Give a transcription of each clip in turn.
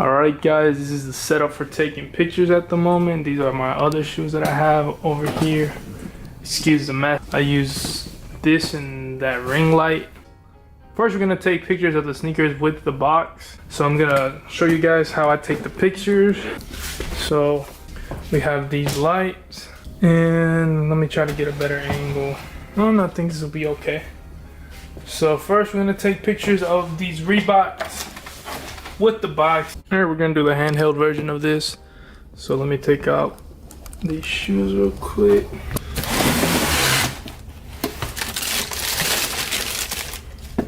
Alright guys, this is the setup for taking pictures at the moment. These are my other shoes that I have over here. Excuse the mess. I use this and that ring light. First we're gonna take pictures of the sneakers with the box. So I'm gonna show you guys how I take the pictures. So we have these lights and let me try to get a better angle. I think this will be okay. So first we're gonna take pictures of these Reeboks with the box. Alright, we're gonna do the handheld version of this. So let me take out these shoes real quick.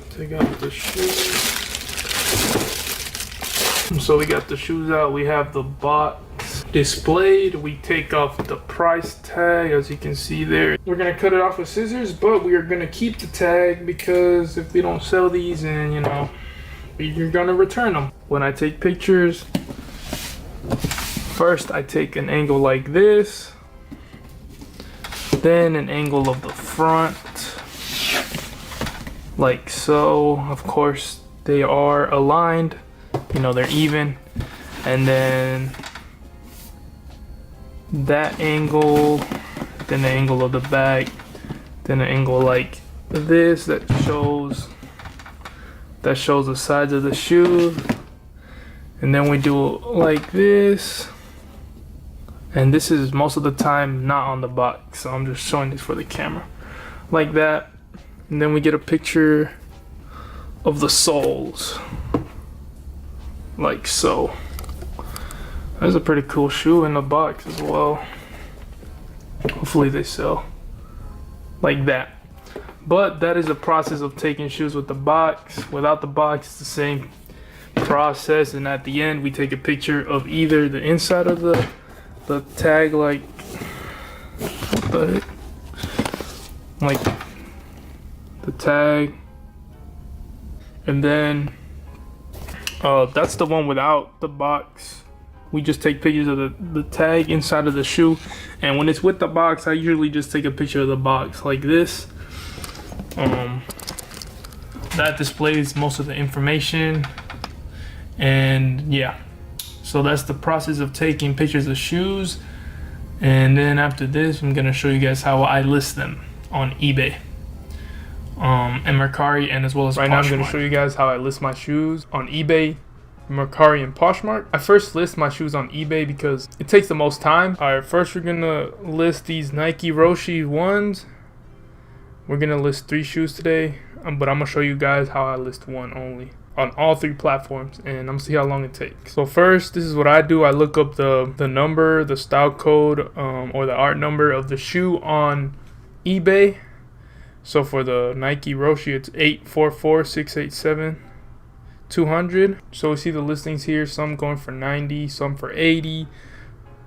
Take out the shoes. So we got the shoes out. We have the box displayed. We take off the price tag, as you can see there. We're gonna cut it off with scissors, but we are gonna keep the tag because if we don't sell these, and you're gonna return them. When I take pictures, first I take an angle like this, then an angle of the front, like so. Of course, they are aligned, they're even, and then that angle, then the angle of the back, then an angle like this that shows the sides of the shoe, and then we do like this, and this is most of the time not on the box, so I'm just showing this for the camera like that, and then we get a picture of the soles like so. That's a pretty cool shoe in the box as well. Hopefully they sell like that. But that is the process of taking shoes with the box. Without the box, it's the same process, and at the end we take a picture of either the inside of the tag, like the tag, and then that's the one without the box. We just take pictures of the tag inside of the shoe, and when it's with the box, I usually just take a picture of the box like this. That displays most of the information, and yeah, so that's the process of taking pictures of shoes. And then after this, I'm gonna show you guys how I list them on eBay, and Mercari, and as well as Poshmark. Right now I'm gonna show you guys how I list my shoes on eBay, Mercari, and Poshmark. I first list my shoes on eBay because it takes the most time. Alright, first we're gonna list these Nike Roshi ones. We're gonna list 3 shoes today, but I'm gonna show you guys how I list one only on all 3 platforms, and I'm gonna see how long it takes. So first, this is what I do. I look up the number, the style code, or the art number of the shoe on eBay. So for the Nike Roshi, it's 844-687-200. So we see the listings here, some going for 90, some for 80,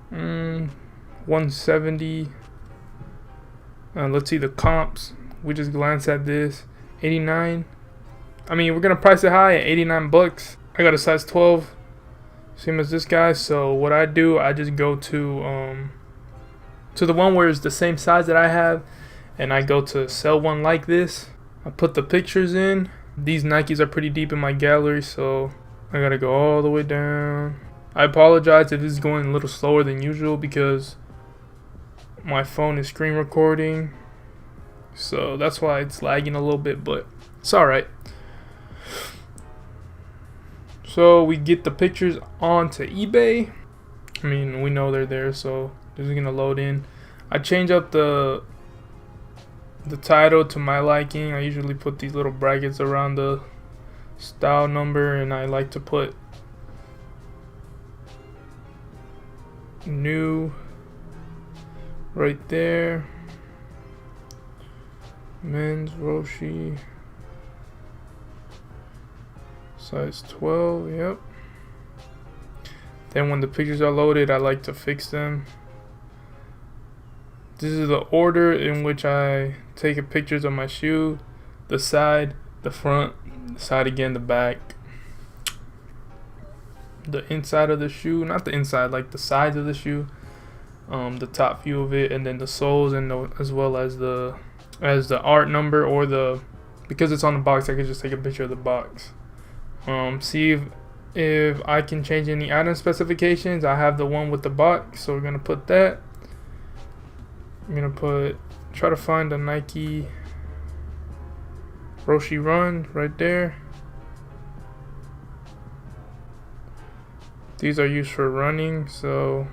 170. Let's see the comps. We just glance at this. 89. I mean, we're gonna price it high at 89 bucks. I got a size 12, same as this guy. So what I do, I just go to the one where it's the same size that I have, and I go to sell one like this. I put the pictures in. These Nikes are pretty deep in my gallery, so I gotta go all the way down. I apologize if this is going a little slower than usual because my phone is screen recording, so that's why it's lagging a little bit, but it's alright. So we get the pictures onto eBay. I mean, we know they're there, so this is gonna load in. I change up the title to my liking. I usually put these little brackets around the style number, and I like to put new right there. Men's Roshi, size 12, yep. Then when the pictures are loaded, I like to fix them. This is the order in which I take pictures of my shoe: the side, the front, the side again, the back, the inside of the shoe, not the inside, like the sides of the shoe, the top view of it, and then the soles, and as well as the art number, or because it's on the box, I could just take a picture of the box. See if I can change any item specifications. I have the one with the box, so we're gonna put that. I'm gonna try to find a Nike Roshi Run right there. These are used for running, so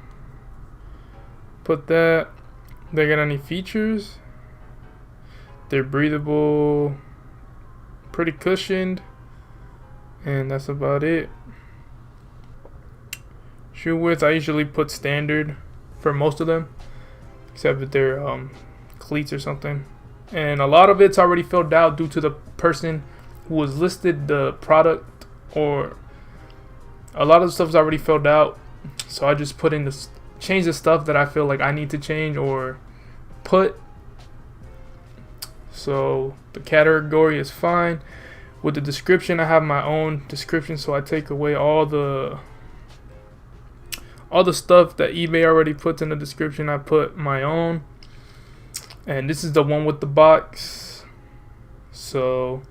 put that. They got any features? They're breathable, pretty cushioned, and that's about it. Shoe width, I usually put standard for most of them, except if they're cleats or something. And a lot of it's already filled out due to the person who was listed the product, or a lot of the stuff's already filled out. So I just put in change the stuff that I feel like I need to change or put. So the category is fine. With the description, I have my own description, so I take away all the stuff that eBay already puts in the description. I put my own, and this is the one with the box, so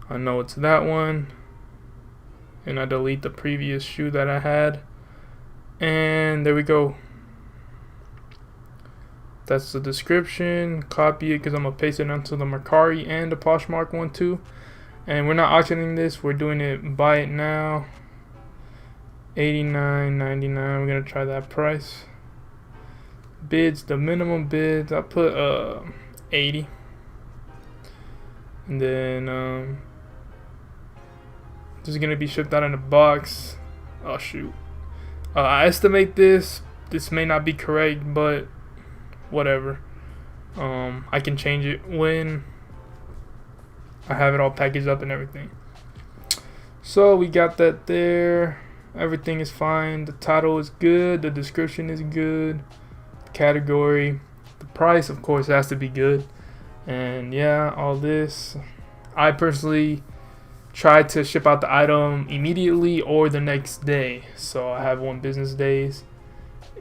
I know it's that one. And I delete the previous shoe that I had, and there we go. That's the description. Copy it because I'm gonna paste it onto the Mercari and the Poshmark one too. And we're not auctioning this, we're doing it buy it now. $89.99. We're gonna try that price. Bids, the minimum bids, I put 80. And then this is gonna be shipped out in a box. Oh shoot. I estimate this may not be correct, but whatever. I can change it when I have it all packaged up and everything. So we got that there. Everything is fine. The title is good. The description is good. The category. The price, of course, has to be good. And yeah, all this. I personally try to ship out the item immediately or the next day. So I have 1 business days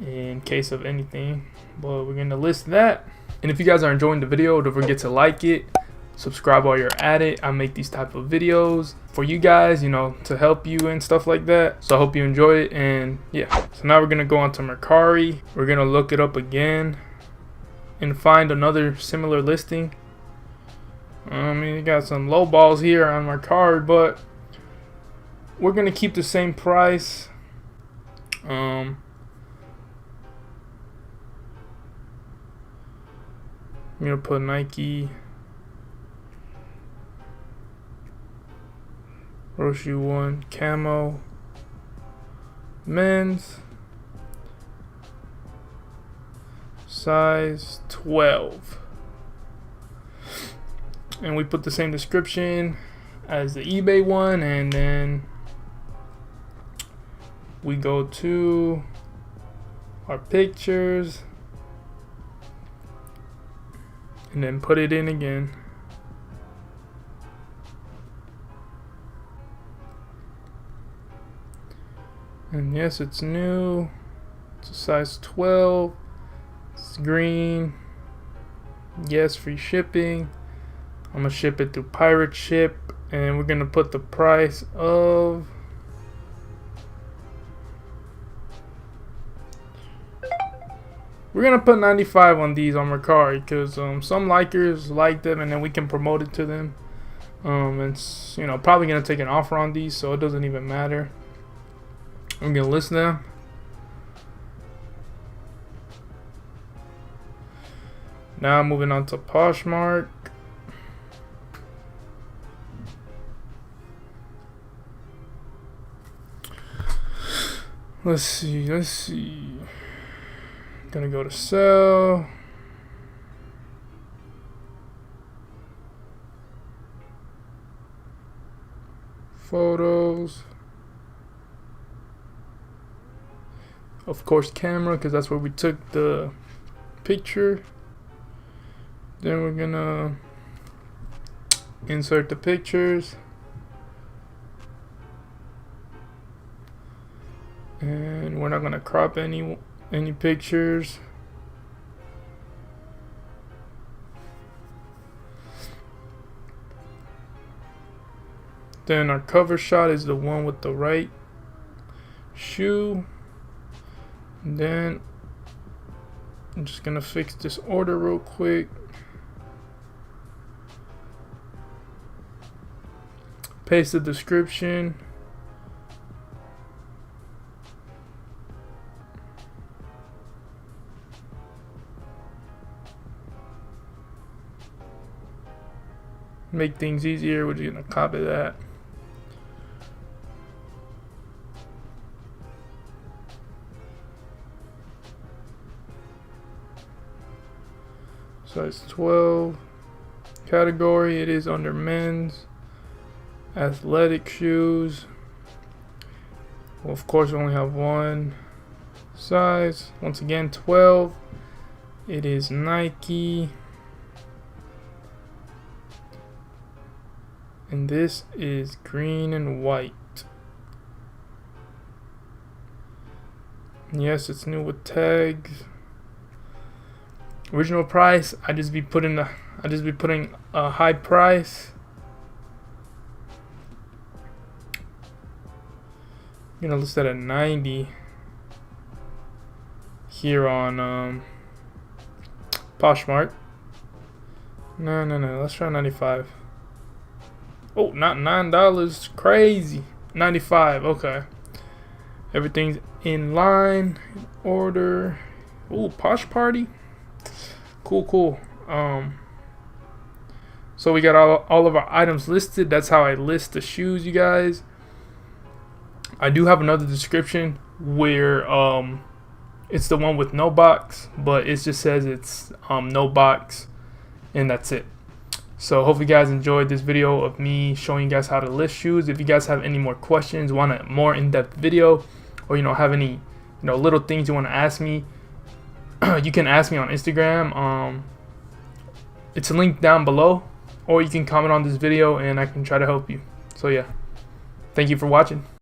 in case of anything. But we're gonna list that. And if you guys are enjoying the video, don't forget to like it, subscribe while you're at it. I make these type of videos for you guys, you know, to help you and stuff like that. So I hope you enjoy it. And yeah, so now we're gonna go on to Mercari. We're gonna look it up again and find another similar listing. I mean, you got some low balls here on Mercari, but we're gonna keep the same price. I'm gonna put Nike Roshi 1 camo men's, size 12, and we put the same description as the eBay one, and then we go to our pictures and then put it in again. And yes, it's new. It's a size 12. It's green. Yes, free shipping. I'm gonna ship it through Pirate Ship, and we're gonna put the price of we're gonna put 95 on these on Mercari because some likers like them, and then we can promote it to them. It's, you know, probably gonna take an offer on these, so it doesn't even matter. I'm gonna list them. Now moving on to Poshmark. Let's see. Gonna go to sell. Photos. Of course, camera, because that's where we took the picture. Then we're gonna insert the pictures. And we're not gonna crop any pictures. Then our cover shot is the one with the right shoe. And then I'm just gonna fix this order real quick. Paste the description. Make things easier, we're just gonna copy that. Size 12. Category, it is under men's. Athletic shoes. Well, of course, we only have one size. Once again, 12. It is Nike. And this is green and white. Yes, it's new with tags. Original price, I just be putting a high price. I'm gonna list that at 90 here on Poshmark. No, let's try 95. Oh, not $9, crazy. 95, okay. Everything's in line, in order. Oh, Posh Party. Cool. So we got all of our items listed. That's how I list the shoes, you guys. I do have another description where it's the one with no box, but it just says it's no box, and that's it. So hopefully you guys enjoyed this video of me showing you guys how to list shoes. If you guys have any more questions, want a more in-depth video, or have any little things you want to ask me, you can ask me on Instagram. It's a link down below, or you can comment on this video and I can try to help you. So yeah, thank you for watching.